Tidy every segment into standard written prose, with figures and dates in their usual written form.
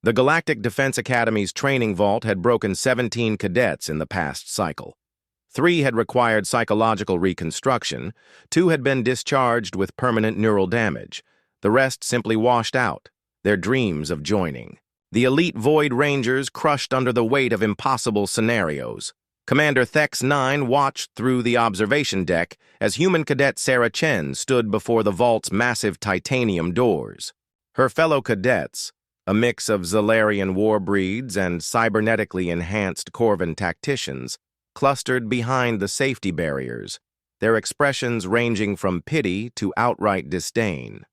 The Galactic Defense Academy's training vault had broken 17 cadets in the past cycle. 3 had required psychological reconstruction, 2 had been discharged with permanent neural damage. The rest simply washed out, their dreams of joining. The elite Void Rangers crushed under the weight of impossible scenarios. Commander Thex-9 watched through the observation deck as human cadet Sarah Chen stood before the vault's massive titanium doors. Her fellow cadets, a mix of Zalarian war breeds and cybernetically enhanced Corvan tacticians, clustered behind the safety barriers, their expressions ranging from pity to outright disdain.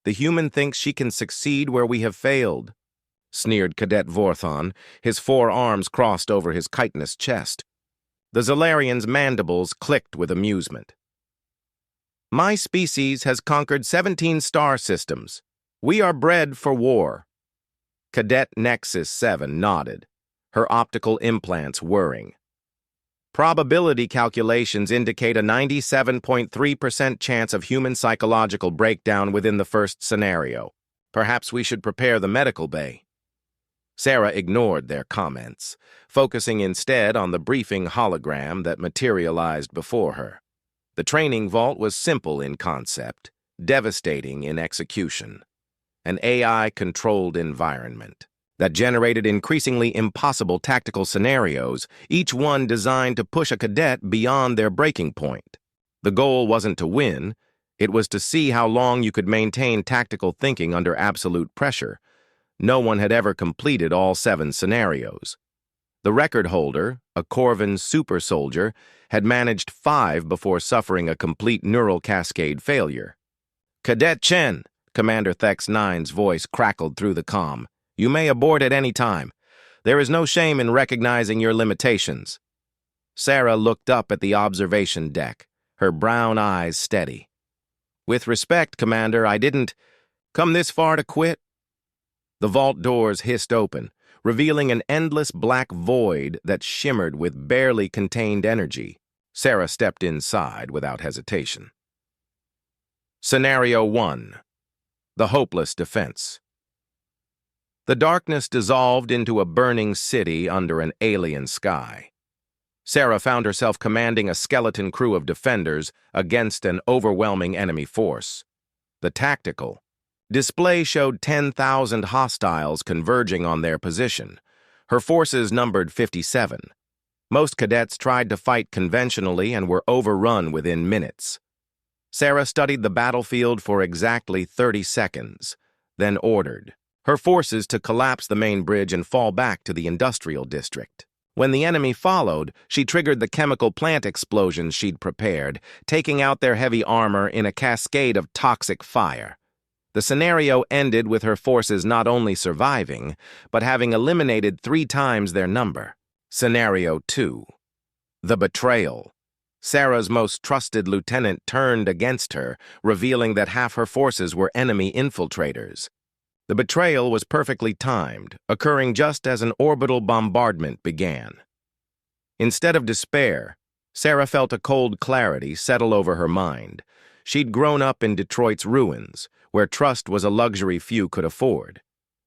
"The human thinks she can succeed where we have failed," sneered Cadet Vorthon, his 4 arms crossed over his chitinous chest. The Zalarian's mandibles clicked with amusement. "My species has conquered 17 star systems. We are bred for war." Cadet Nexus 7 nodded, her optical implants whirring. "Probability calculations indicate a 97.3% chance of human psychological breakdown within the first scenario. Perhaps we should prepare the medical bay." Sarah ignored their comments, focusing instead on the briefing hologram that materialized before her. The training vault was simple in concept, devastating in execution. An AI-controlled environment that generated increasingly impossible tactical scenarios, each one designed to push a cadet beyond their breaking point. The goal wasn't to win, it was to see how long you could maintain tactical thinking under absolute pressure. No one had ever completed all 7 scenarios. The record holder, a Corvan super soldier, had managed 5 before suffering a complete neural cascade failure. "Cadet Chen," Commander Thex-9's voice crackled through the comm. "You may abort at any time. There is no shame in recognizing your limitations." Sarah looked up at the observation deck, her brown eyes steady. "With respect, Commander, I didn't come this far to quit." The vault doors hissed open, revealing an endless black void that shimmered with barely contained energy. Sarah stepped inside without hesitation. Scenario 1. The Hopeless Defense. The darkness dissolved into a burning city under an alien sky. Sarah found herself commanding a skeleton crew of defenders against an overwhelming enemy force. The tactical display showed 10,000 hostiles converging on their position. Her forces numbered 57. Most cadets tried to fight conventionally and were overrun within minutes. Sarah studied the battlefield for exactly 30 seconds, then ordered her forces to collapse the main bridge and fall back to the industrial district. When the enemy followed, she triggered the chemical plant explosions she'd prepared, taking out their heavy armor in a cascade of toxic fire. The scenario ended with her forces not only surviving, but having eliminated 3 times their number. Scenario 2. The Betrayal. Sarah's most trusted lieutenant turned against her, revealing that half her forces were enemy infiltrators. The betrayal was perfectly timed, occurring just as an orbital bombardment began. Instead of despair, Sarah felt a cold clarity settle over her mind. She'd grown up in Detroit's ruins, where trust was a luxury few could afford.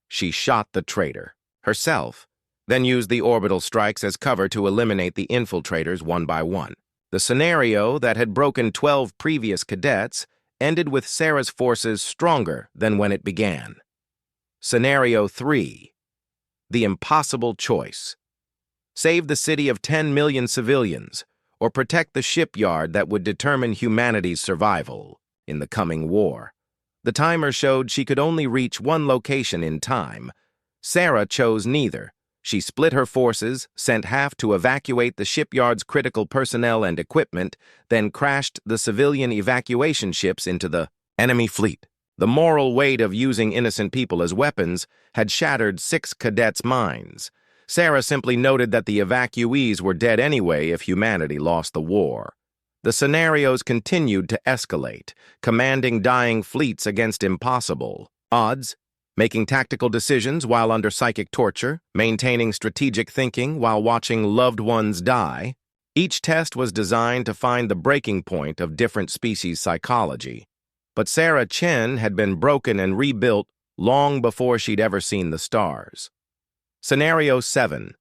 She shot the traitor, herself, then used the orbital strikes as cover to eliminate the infiltrators one by one. The scenario that had broken 12 previous cadets ended with Sarah's forces stronger than when it began. Scenario 3. The Impossible Choice. Save the city of 10 million civilians, or protect the shipyard that would determine humanity's survival in the coming war. The timer showed she could only reach one location in time. Sarah chose neither. She split her forces, sent half to evacuate the shipyard's critical personnel and equipment, then crashed the civilian evacuation ships into the enemy fleet. The moral weight of using innocent people as weapons had shattered 6 cadets' minds. Sarah simply noted that the evacuees were dead anyway if humanity lost the war. The scenarios continued to escalate, commanding dying fleets against impossible odds, making tactical decisions while under psychic torture, maintaining strategic thinking while watching loved ones die. Each test was designed to find the breaking point of different species' psychology. But Sarah Chen had been broken and rebuilt long before she'd ever seen the stars. Scenario 7.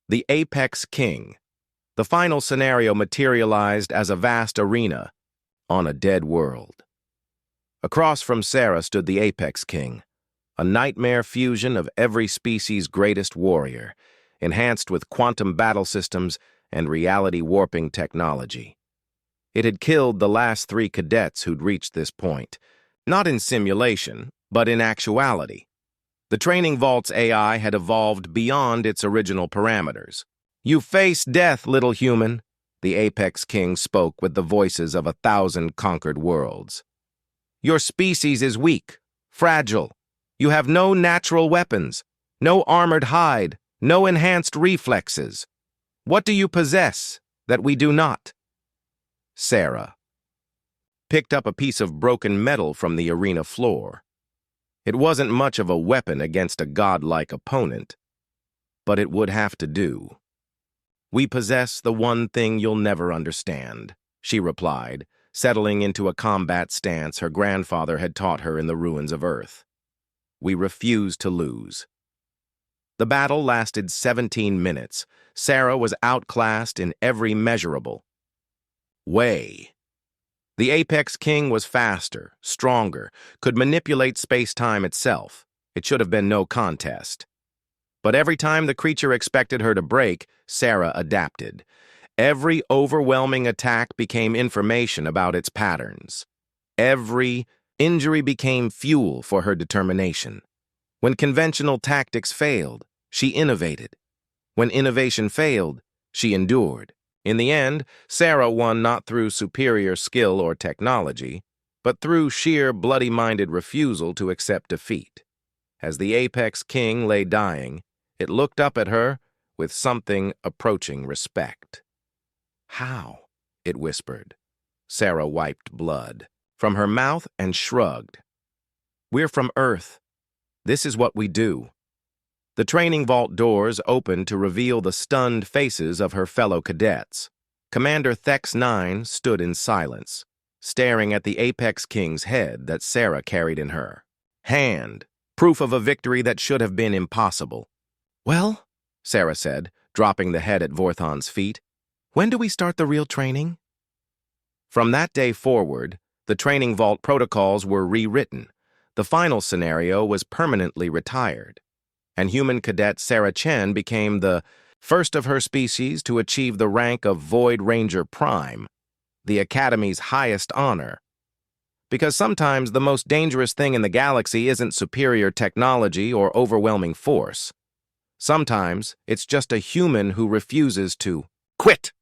The Apex King. The final scenario materialized as a vast arena on a dead world. Across from Sarah stood the Apex King, a nightmare fusion of every species' greatest warrior, enhanced with quantum battle systems and reality-warping technology. It had killed the last 3 cadets who'd reached this point, not in simulation, but in actuality. The training vault's AI had evolved beyond its original parameters. "You face death, little human," the Apex King spoke with the voices of 1,000 conquered worlds. "Your species is weak, fragile. You have no natural weapons, no armored hide, no enhanced reflexes. What do you possess that we do not?" Sarah picked up a piece of broken metal from the arena floor. It wasn't much of a weapon against a godlike opponent, but it would have to do. "We possess the one thing you'll never understand," she replied, settling into a combat stance her grandfather had taught her in the ruins of Earth. "We refuse to lose." The battle lasted 17 minutes. Sarah was outclassed in every measurable way. The Apex King was faster, stronger, could manipulate space-time itself. It should have been no contest. But every time the creature expected her to break, Sarah adapted. Every overwhelming attack became information about its patterns. Every injury became fuel for her determination. When conventional tactics failed, she innovated. When innovation failed, she endured. In the end, Sarah won not through superior skill or technology, but through sheer bloody-minded refusal to accept defeat. As the Apex King lay dying, it looked up at her with something approaching respect. "How?" it whispered. Sarah wiped blood from her mouth and shrugged. "We're from Earth. This is what we do." The training vault doors opened to reveal the stunned faces of her fellow cadets. Commander Thex 9 stood in silence, staring at the Apex King's head that Sarah carried in her hand, proof of a victory that should have been impossible. "Well," Sarah said, dropping the head at Vorthon's feet, "when do we start the real training?" From that day forward, the training vault protocols were rewritten. The final scenario was permanently retired, and human cadet Sarah Chen became the first of her species to achieve the rank of Void Ranger Prime, the Academy's highest honor. Because sometimes the most dangerous thing in the galaxy isn't superior technology or overwhelming force. Sometimes it's just a human who refuses to quit.